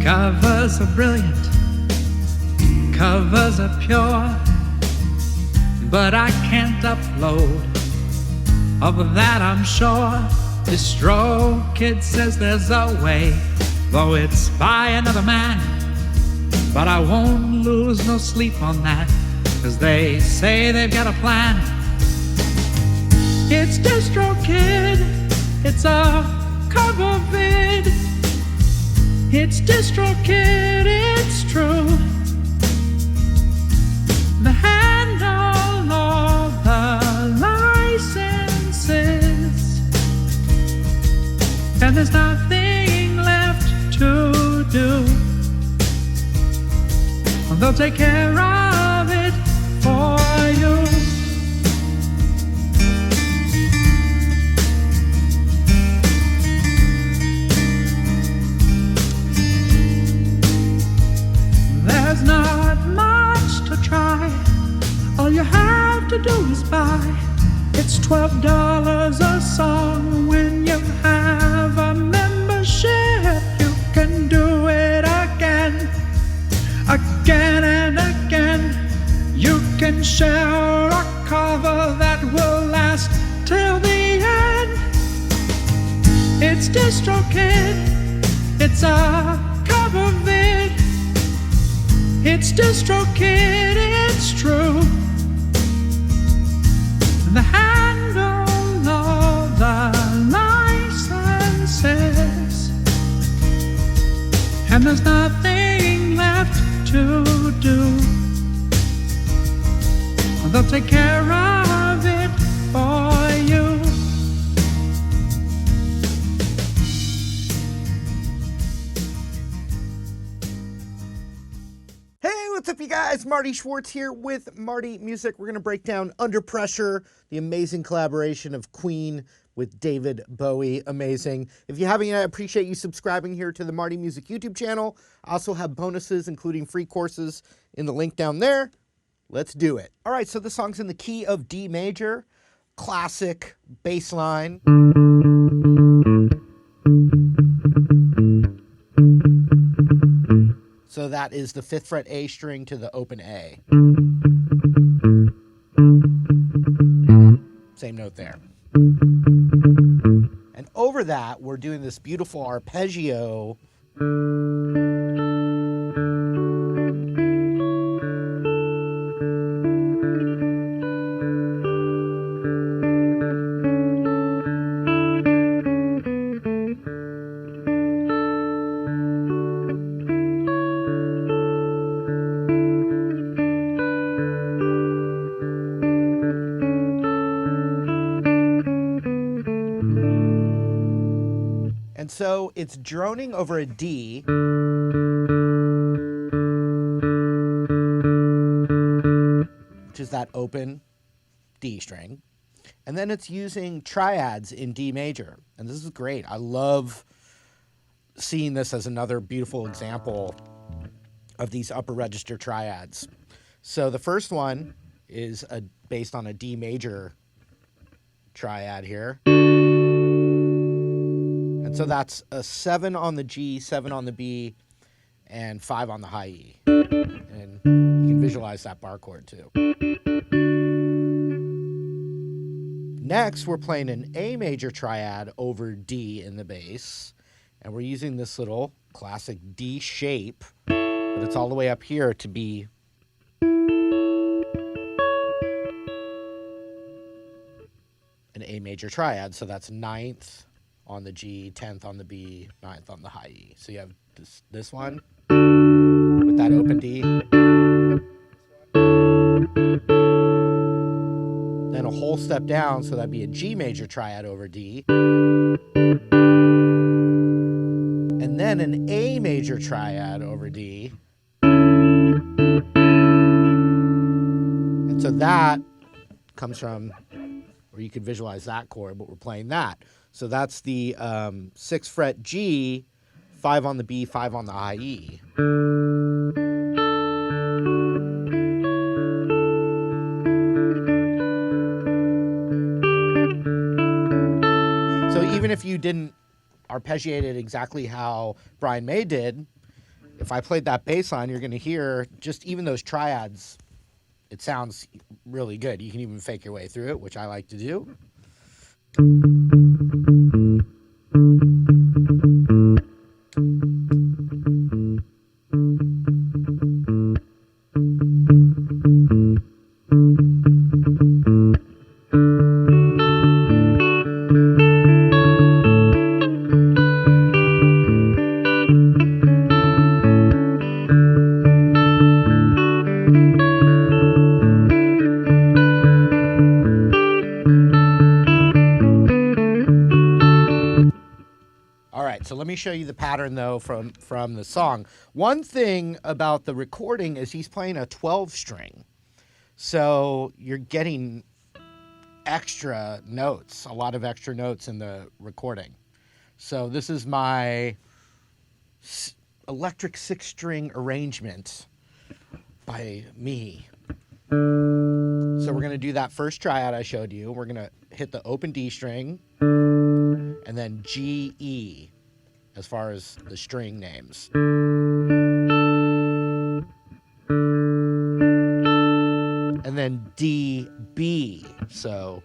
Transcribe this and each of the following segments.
Covers are brilliant, covers are pure, but I can't upload. Of that I'm sure. Distro Kid says there's a way, though it's by another man. But I won't lose no sleep on that, 'cause they say they've got a plan. It's Distro Kid, it's a cover vid. It's Distro Kid, it's true. The handle all the licenses, and there's nothing left to do. They'll take care of it for you. There's not much to try. All you have to do is buy. It's $12 a song. When you have a membership, you can do it again, again and again. You can share a cover that will last till the end. It's Distro Kid, it's a cover vid. It's Distro Kid, it's true. The handle all the licenses, and there's nothing left to do. They'll take care of it for you. Hey, what's up, you guys? Marty Schwartz here with Marty Music. We're going to break down Under Pressure, the amazing collaboration of Queen with David Bowie. Amazing. If you haven't yet, I appreciate you subscribing here to the Marty Music YouTube channel. I also have bonuses, including free courses in the link down there. Let's do it. All right, so the song's in the key of D major, classic bass line. So that is the 5th fret A string to the open A. Same note there. And over that, we're doing this beautiful arpeggio. And so it's droning over a D. Which is that open D string. And then it's using triads in D major. And this is great. I love seeing this as another beautiful example of these upper register triads. So the first one is based on a D major triad here. And so that's a 7 on the G, 7 on the B, and 5 on the high E. And you can visualize that bar chord too. Next, we're playing an A major triad over D in the bass. And we're using this little classic D shape, but it's all the way up here to be an A major triad. So that's 9th on the G, 10th on the B, 9th on the high E. So you have this one with that open D. Then a whole step down, so that'd be a G major triad over D. And then an A major triad over D. And so that comes from, or you could visualize that chord, but we're playing that. So that's the 6th fret G, 5 on the B, 5 on the high E. So even if you didn't arpeggiate it exactly how Brian May did, if I played that bass line, you're going to hear just even those triads, it sounds really good. You can even fake your way through it, which I like to do. So let me show you the pattern, though, from the song. One thing about the recording is he's playing a 12-string. So you're getting extra notes, a lot of extra notes in the recording. So this is my electric 6-string arrangement by me. So we're going to do that first triad I showed you. We're going to hit the open D string and then G, E as far as the string names. And then D, B. So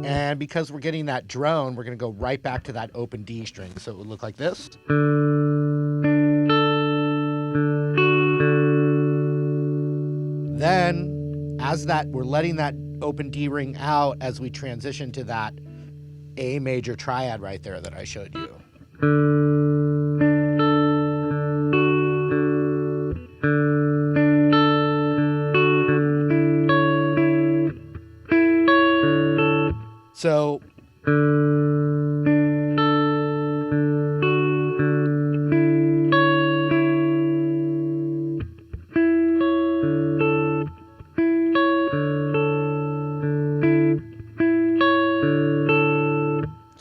and because we're getting that drone, we're going to go right back to that open D string. So it would look like this. Then, as that, we're letting that open D ring out as we transition to that A major triad right there that I showed you. So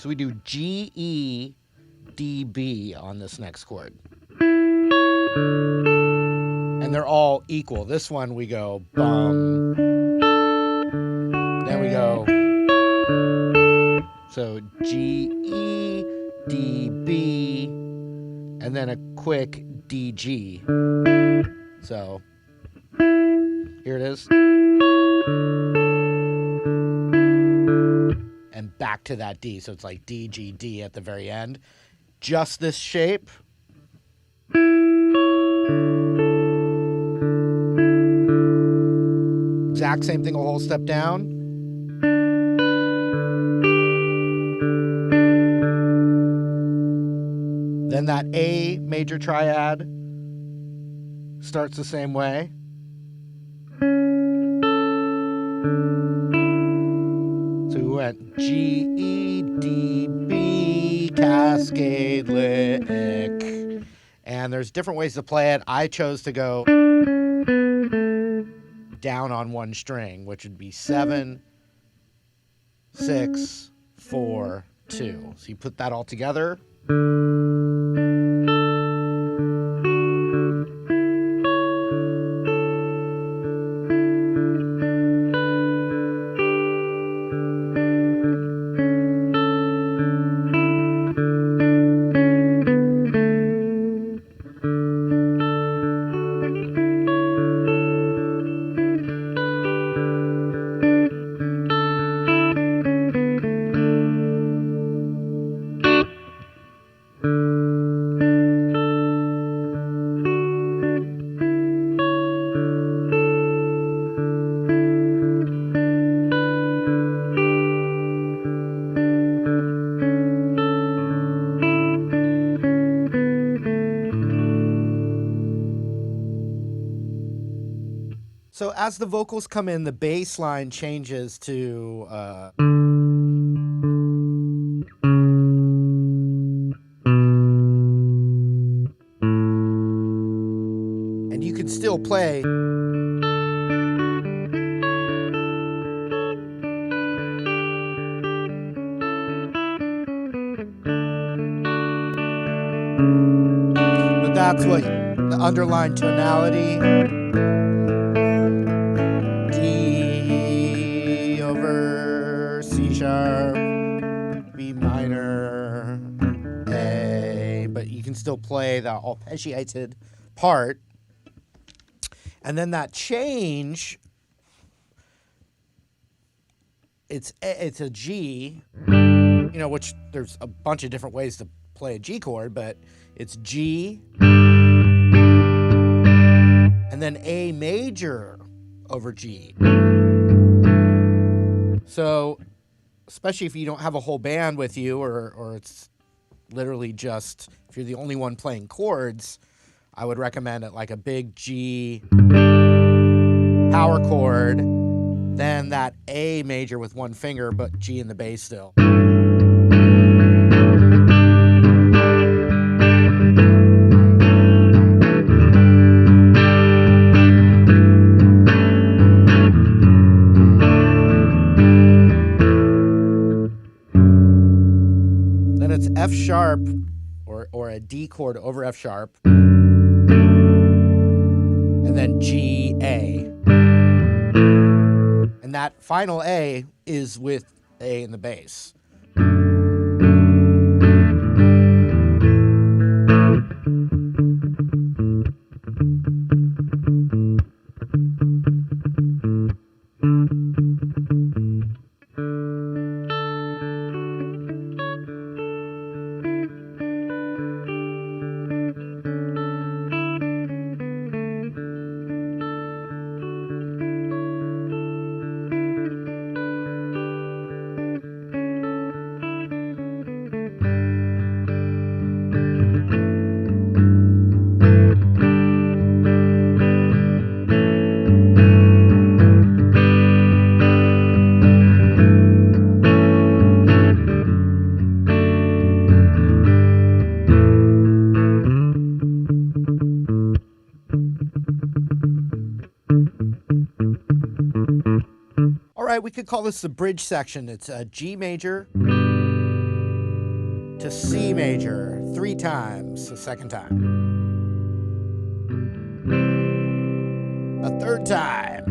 we do G, E, D, B on this next chord. And they're all equal. This one we go bum. Then we go. So G, E, D, B. And then a quick D, G. So here it is. And back to that D. So it's like D, G, D at the very end. Just this shape. Exact same thing, a whole step down. Then that A major triad starts the same way. So we went G, E, D, B, cascade, lick. And there's different ways to play it. I chose to go down on one string, which would be 7, 6, 4, 2. So you put that all together. as the vocals come in, the bass line changes to and you can still play. But that's what the underlying tonality. D over C sharp, B minor, A. But you can still play the arpeggiated part. And then that change, it's a G, you know, which there's a bunch of different ways to play a G chord, but it's G, and then A major over G. So, especially if you don't have a whole band with you, or it's literally just, if you're the only one playing chords, I would recommend it like a big G power chord, then that A major with one finger, but G in the bass still. Then it's F sharp, or a D chord over F sharp, and then G, A. And that final A is with A in the bass. All right, we could call this the bridge section. It's a G major to C major 3 times, the second time. A third time.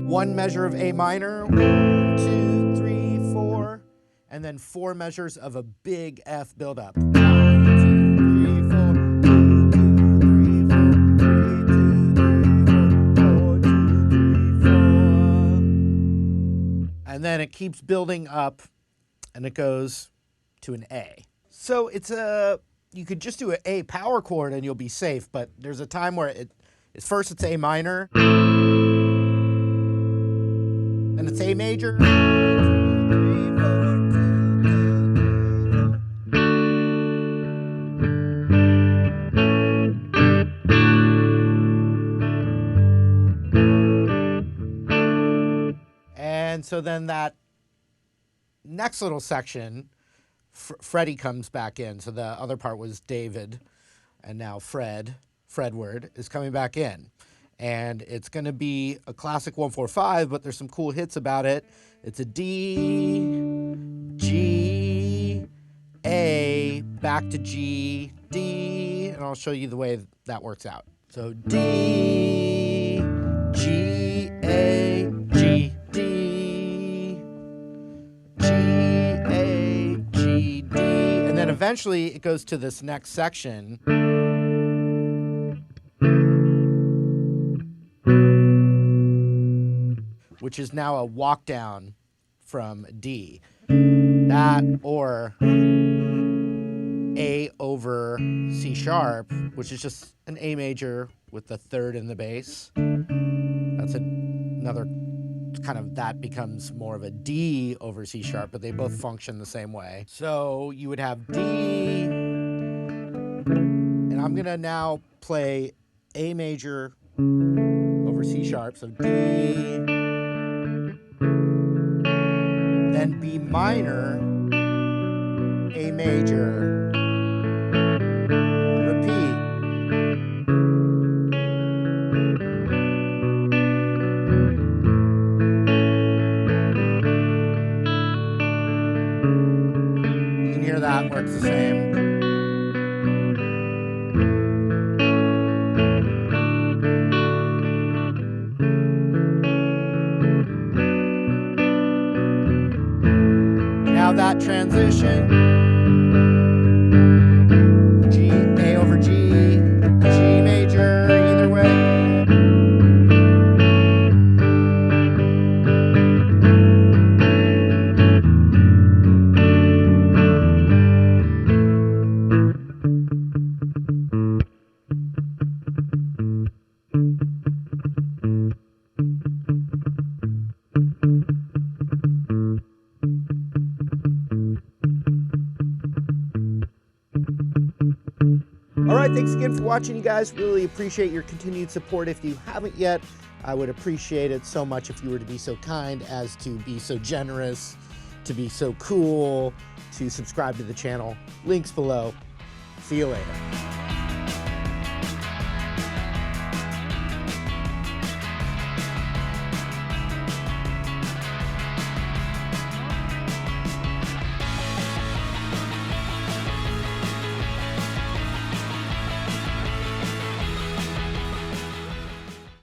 1 measure of A minor, 1, 2, 3, 4, and then 4 measures of a big F buildup. 1, 2, 3, 4. And then it keeps building up, and it goes to an A. So you could just do an A power chord and you'll be safe, but there's a time where first it's A minor, then it's A major, 2, 3, 4, 2, 3, 4. And so then that next little section, Freddie comes back in. So the other part was David, and now Fredward is coming back in. And it's going to be a classic 1-4-5, but there's some cool hits about it. It's a D, G, A, back to G, D, and I'll show you the way that works out. So D, G, A, G, D, G, A, G, D, and then eventually it goes to this next section. Which is now a walk down from D. That or A over C sharp, which is just an A major with the third in the bass. That's another kind of, that becomes more of a D over C sharp, but they both function the same way. So you would have D, and I'm gonna now play A major over C sharp, so D, then B minor, A major, repeat. You can hear that works the same. Now that transition, G, A over G, G major, either way. All right, thanks again for watching, you guys. Really appreciate your continued support. If you haven't yet, I would appreciate it so much if you were to be so kind as to be so generous, to be so cool, to subscribe to the channel. Links below. See you later.